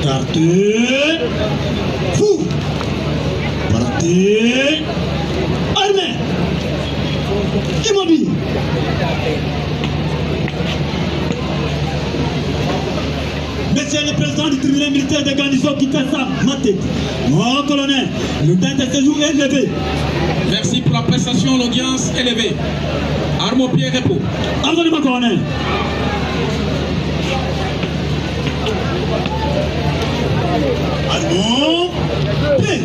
Partez. Fou. Partez. Armée. Immobile. Monsieur le président du tribunal militaire de garnison Kinshasa, Maté, mon colonel, le temps de séjour est levé. Merci pour la prestation, l'audience est levée. Arme au pied, repos. Attendez, mon colonel. Arme, pied.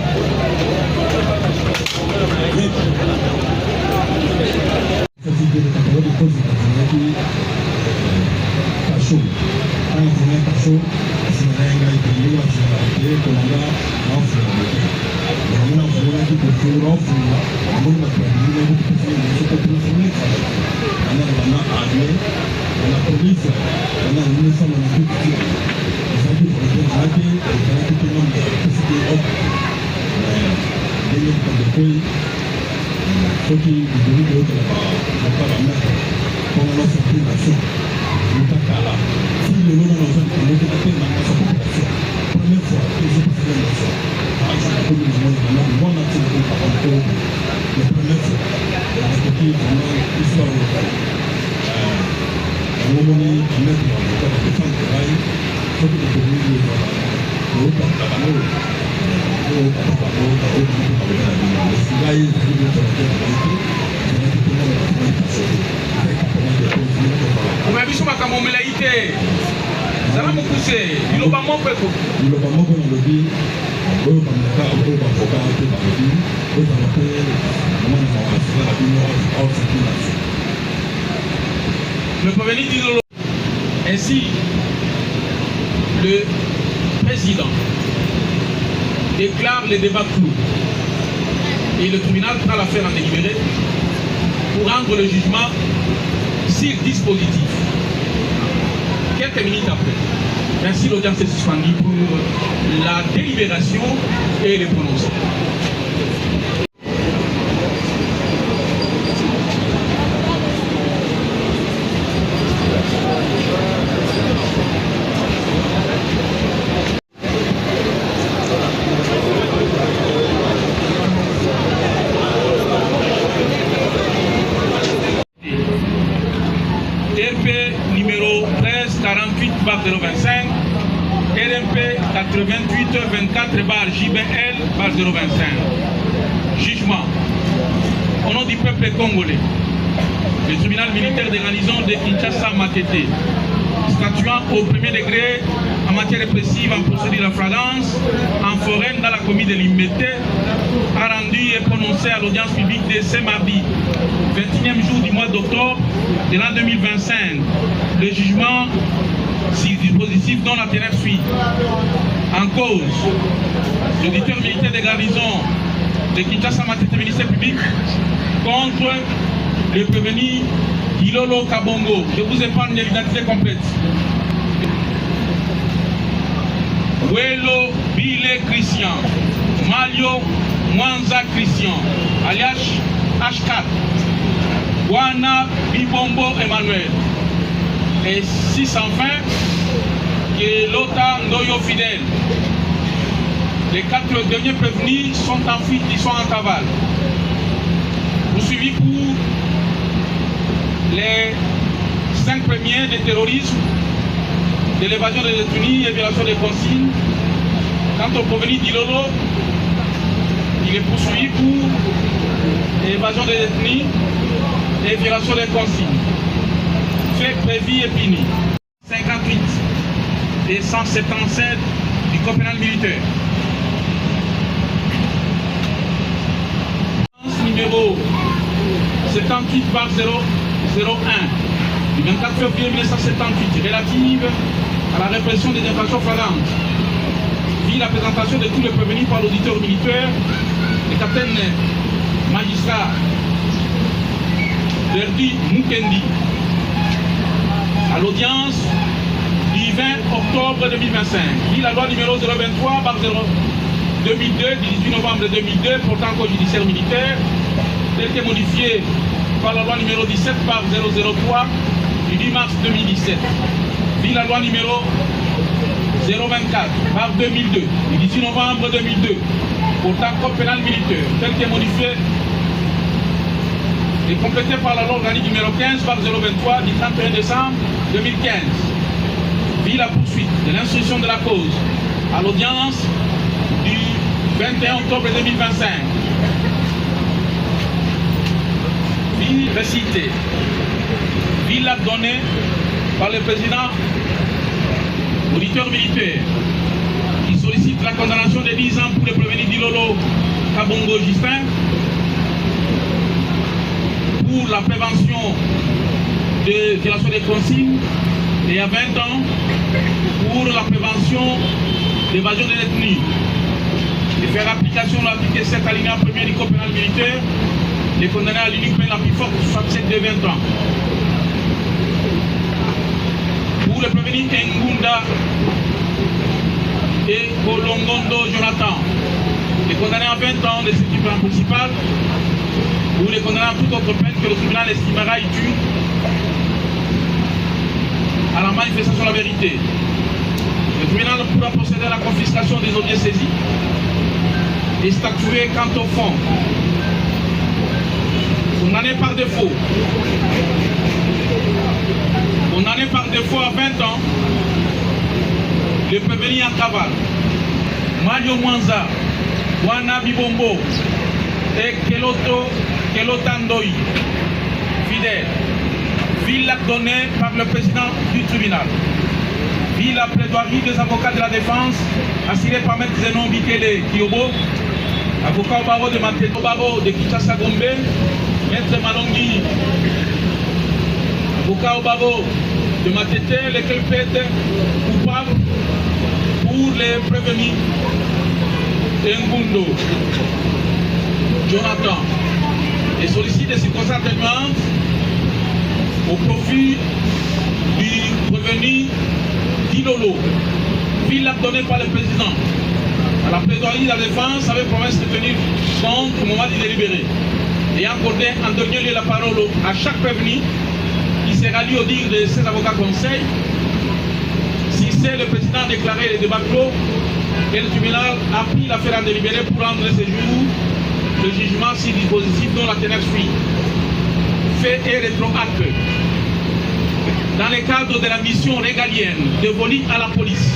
Le prévenu dit ainsi, le président déclare les débats clos et le tribunal prend l'affaire en délibéré pour rendre le jugement sur dispositif. Quelques minutes après, ainsi l'audience est suspendue pour la délibération et le prononcé. Numéro 1348/025, RMP 8824/JBL/025. Jugement. Au nom du peuple congolais, le tribunal militaire de garnison de Kinshasa Matete, statuant au premier degré en matière répressive en procédure de flagrance, en foraine dans la commune de Limete, a rendu et prononcé à l'audience publique de ce mardi, 21e jour du mois d'octobre de l'an 2025, le jugement sur dispositif dont l'intérêt suit. En cause, l'auditeur militaire de garnison de Kinshasa Matete, ministère public, contre le prévenu Ilolo Kabongo. Je vous épargne l'identité complète. Welo Bile Christian, Malio Mwanza Christian, alias H4, Wana Bibombo Emmanuel. Et 620, Lota Ndoyo Fidèle. Les 4 derniers prévenus sont en fuite, ils sont en cavale. Poursuivis pour les 5 premiers de terrorisme, de l'évasion des détenus et violation des consignes. Quant au prévenu d'Ilolo, il est poursuivi pour l'évasion des détenus et violation des consignes. Fait prévu et puni. 58 et 177 du code pénal militaire. Numéro 78/001 du 24 février 1978 relative à la répression des infractions flagrantes, vit la présentation de tous les prévenus par l'auditeur militaire, le capitaine magistrat Verdi Mukendi, à l'audience du 20 octobre 2025, vit la loi numéro 023/2002 du 18 novembre 2002 portant code judiciaire militaire, tel que modifié par la loi numéro 17/003 du 10 mars 2017. Vit la loi numéro 023/2002 024 par 2002, du 18 novembre 2002, portant code pénal militaire, tel que modifié et complété par la loi organique numéro 15 par 023 du 31 décembre 2015, vit la poursuite de l'instruction de la cause à l'audience du 21 octobre 2025. Vit récité, vit la donnée par le président auditeur militaire qui sollicite la condamnation de 10 ans pour le prévenu Dilolo Kabongo Justin pour la prévention de violation des consignes et à 20 ans pour la prévention d'évasion des détenus et faire application de l'article 7 alinéa 1er du code pénal militaire, les condamnés à l'unique peine la plus forte, soit celle de 20 ans. Pour le prévenu Ngunda et Kolongondo Jonathan, les condamnés à 20 ans de cette peine principale, ou les condamnés à toute autre peine que le tribunal estimera utile à la manifestation de la vérité. Le tribunal pourra procéder à la confiscation des objets saisis et statuer quant au fond. Condamné par défaut. Condamné par défaut à 20 ans, le prévenu en cavale, Mario Mwanza, Wana Bibombo et Kelotandoi, fidèle, vit l'acte donné par le président du tribunal. Vit la plaidoirie des avocats de la défense, assurée par M. Zenon Bikele Kiobo, avocat au barreau de Mateto Barreau de Kinshasa Gombe, M. Malongi, avocat au barreau de Matete, lequel plaide coupable pour les prévenus Ngundo, Jonathan, et sollicite des circonstances atténuantes au profit du prévenu Dilolo, ville donnée par le président. À la plaidoirie de la défense avait promesse de tenir compte au moment du délibéré et accordé en dernier lieu la parole à chaque prévenu qui s'est rallié au dire de ses avocats conseils. Si c'est le président déclaré les débats clos, et le tribunal a pris l'affaire en délibéré pour rendre ce jour le jugement si dispositif dont la teneur suit. Fait et rétroacte. Dans le cadre de la mission régalienne dévolue à la police,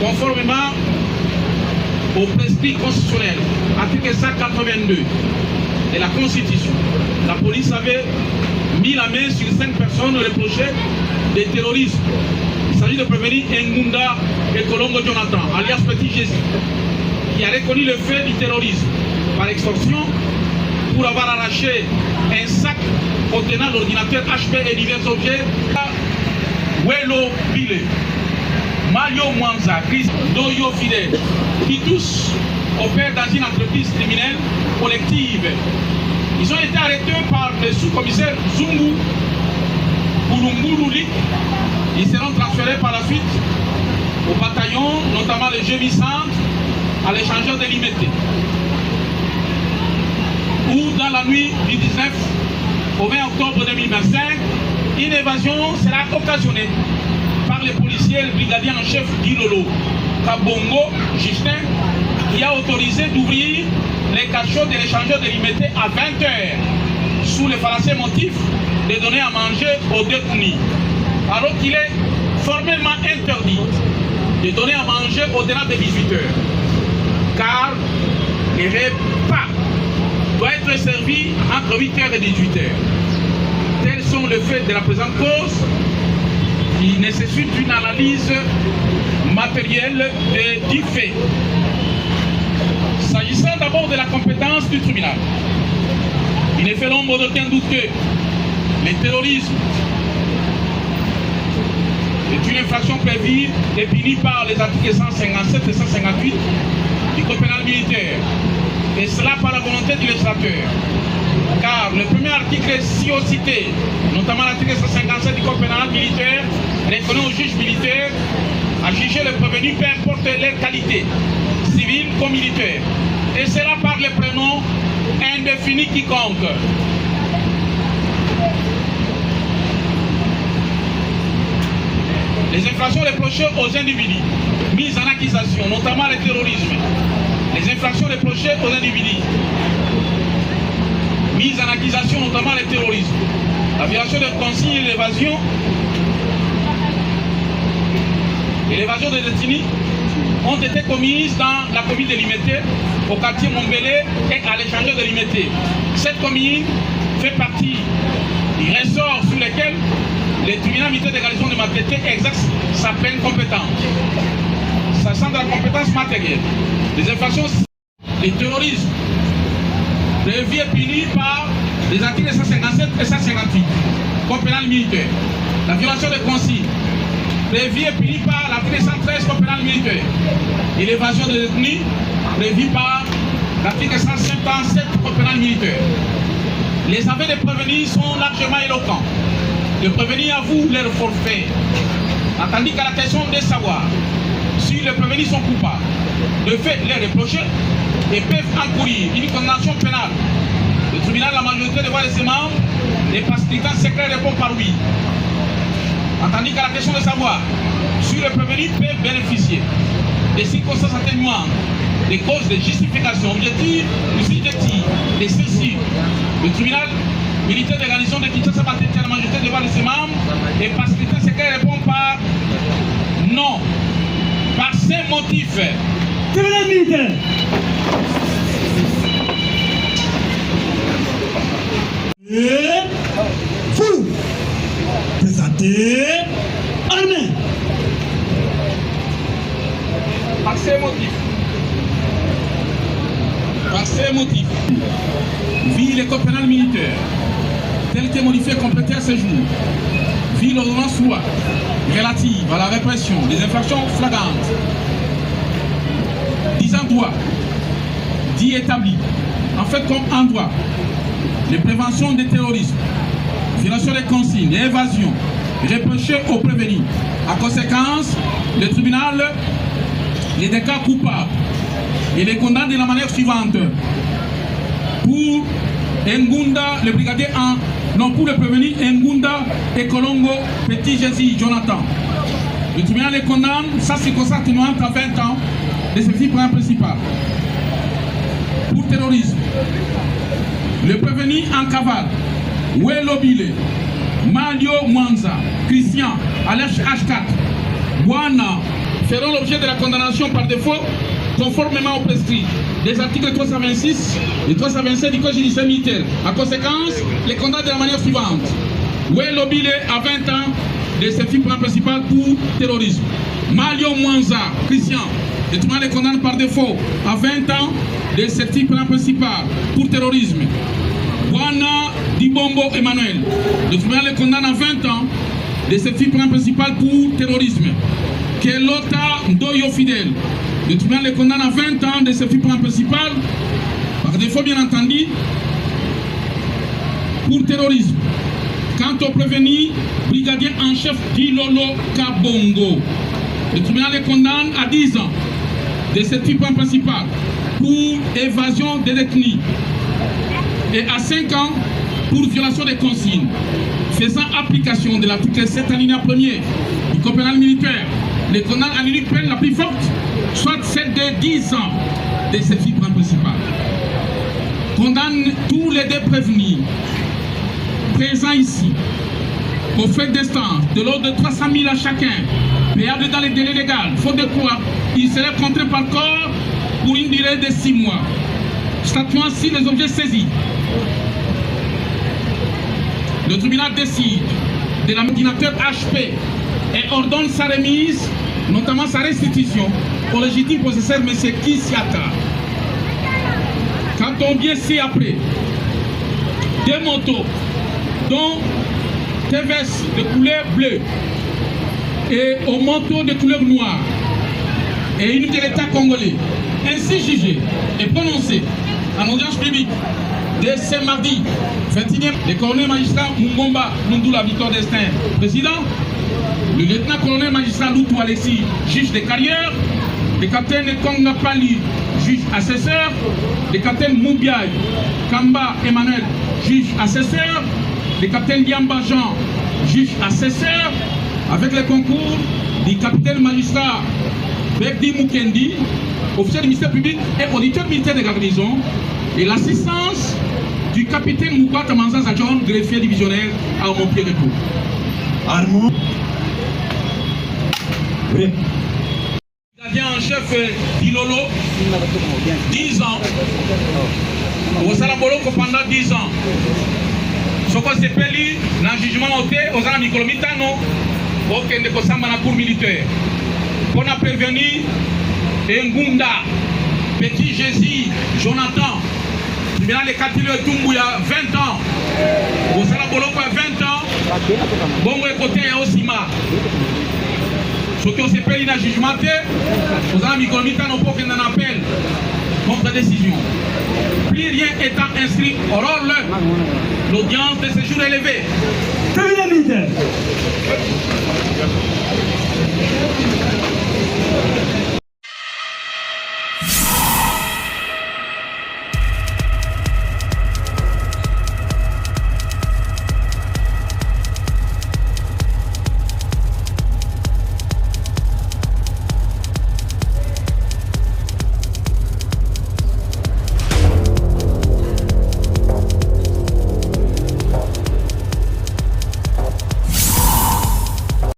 conformément au prescrit constitutionnel, article 182 de la Constitution, la police avait mis la main sur 5 personnes reprochées de terrorisme. Il s'agit de prévenir Ngunda et Kolongo Jonathan, alias Petit Jésus, qui a reconnu le fait du terrorisme par extorsion pour avoir arraché un sac contenant l'ordinateur HP et divers objets à Welo Bile, Mario Mwanza, Chris Doyo Fidel, qui tous opèrent dans une entreprise criminelle collective. Ils ont été arrêtés par le sous-commissaire Zungu Kulungululik. Ils seront transférés par la suite au bataillon, notamment le GMI Centre, à l'échangeur délimité. Où dans la nuit du 19 au 20 octobre 2025, une évasion sera occasionnée par les policiers, le brigadier en chef Dilolo Kabongo Justin, qui a autorisé d'ouvrir les cachots de l'échangeur délimité à 20 h sous le fallacieux motif de donner à manger aux détenus, alors qu'il est formellement interdit de donner à manger au-delà de 18 h, car les repas doivent être servis entre 8 h et 18 h. Tels sont les faits de la présente cause qui nécessitent une analyse matérielle des 10 faits. S'agissant d'abord de la compétence du tribunal, il ne fait l'ombre d'aucun doute que le terrorisme est une infraction prévue et punie par les articles 157 et 158 du code pénal militaire, et cela par la volonté du législateur. Car le premier article si-haut cité, notamment l'article 157 du code pénal militaire, reconnaît au juge militaire à juger le prévenu, peu importe leur qualité, civile comme militaire, et cela par le prénom indéfini quiconque. les infractions reprochées aux individus mises en accusation, notamment le terrorisme, les infractions reprochées aux individus mises en accusation, notamment le terrorisme, la violation des consignes et l'évasion des détenus ont été commises dans la commune de Limité, au quartier Montbelé et à l'échangeur de Limité. Cette commune fait partie du ressort sur lequel le tribunal militaire de garnison de Matété exerce sa peine compétente. Sachant de la compétence matérielle, les infractions, les terrorismes, prévus et punis par les articles 157 et 158, code pénal militaire. La violation des consignes, prévue et punie par l'article 113 code pénal militaire, et l'évasion des détenus prévue par l'article 157 code pénal militaire. Les aveux des prévenus sont largement éloquents. Les prévenus avouent leur forfait, tandis qu'à la question de savoir si les prévenus sont coupables, de fait les reprocher et peuvent encourir une condamnation pénale. Le tribunal, la majorité des voix de ses membres, les facilitants secrets répondent par oui. Tandis qu'à la question de savoir si le prévenu peut bénéficier des circonstances atténuantes, des causes de justification objective ou subjective, des ceci, le tribunal militaire de garnison de Kinshasa Matété, la majorité des voix de ses membres, les facilitants secrets répondent par non. Par ces motifs, tribunal militaire. Et vous présentez armée. Par ces motifs, vu les codes pénal militaires, tel que modifié et complété à ce jour, vu l'ordonnance loi relative à la répression des infractions flagrantes, disant droit, dit établi, en fait comme en droit, les préventions des terrorismes, violation des consignes et évasion reprochées aux prévenus. En conséquence, le tribunal les déclare coupables et les condamne de la manière suivante. Pour Ngunda, le brigadier pour le prévenu Ngunda et Colongo Petit Jésus Jonathan. Le tribunal les condamne, ça c'est comme ça atténuante à 20 ans de service principal. Pour terrorisme, le prévenu en cavale, Welo Bile, Mario Mwanza, Christian, Alech H4, Bwana, feront l'objet de la condamnation par défaut conformément au prescrit des articles 326 et 327 du Code judiciaire militaire. En conséquence, les condamnent de la manière suivante. Welo Bile à 20 ans de service principal pour terrorisme. Mario Mwanza, Christian, le tribunal les condamne par défaut à 20 ans de service principal pour terrorisme. Bwana Dibombo Emmanuel, le tribunal les condamne à 20 ans de service principal pour terrorisme. Kelota Ndoyo Fidel, le tribunal les condamne à 20 ans de service principal, par défaut bien entendu, pour terrorisme. Quant au prévenu, brigadier en chef Dilolo Kabongo, le tribunal les condamne à 10 ans de service principal pour évasion des détenus et à 5 ans pour violation des consignes, faisant application de l'article 7 alinéa 1er du Code pénal militaire. Les condamne à l'unique peine la plus forte, soit celle de 10 ans de service principal. Condamne tous les deux prévenus présents ici au fait d'instance de l'ordre de 300 000 à chacun, payable dans les délais légaux, faute de quoi il serait contraint par corps pour une durée de 6 mois, statuant si les objets saisis. Le tribunal décide de l'ordinateur HP et ordonne sa remise, notamment sa restitution, au légitime possesseur M. Kissiata. Quand on vient ci-après, deux motos, dont TVS de couleur bleue et au manteau de couleur noire, et une de l'État congolais, ainsi jugé et prononcé en audience publique dès ce mardi 21e, le colonel magistrat Mungomba Nundula Victor Destin, président, le lieutenant-colonel magistrat Loutou Alexis, juge de carrière, le capitaine Konga Pali, juge assesseur, le capitaine Moubiaï Kamba Emmanuel, juge assesseur, le capitaine Diamba Jean, juge assesseur, avec le concours du capitaine magistrat Bekdi Mukendi, officier du ministère public et auditeur militaire de garnison, et l'assistance du capitaine Moukata Manzanza John, greffier divisionnaire à Montpierre-Retour. Armand. Oui. Gardien en chef d'Ilolo, 10 ans. Au Salaboloko pendant 10 ans. Ce qu'on s'est payé dans le jugement aux amis Mikolomitano, au Kende Kosamba dans la cour militaire. On a prévenu Ngunda, Petit Jésus, Jonathan, tribunal de Katilio Tumbu il y a 20 ans. Au Salaboloko il y a 20 ans. Bongo côté Osima. Ce qui s'est payé dans le jugement, aux amis Mikolomitano pour qu'il en appelle contre la décision. Plus rien étant inscrit au rôle, l'audience de ce jour est élevée. Tribunal militaire.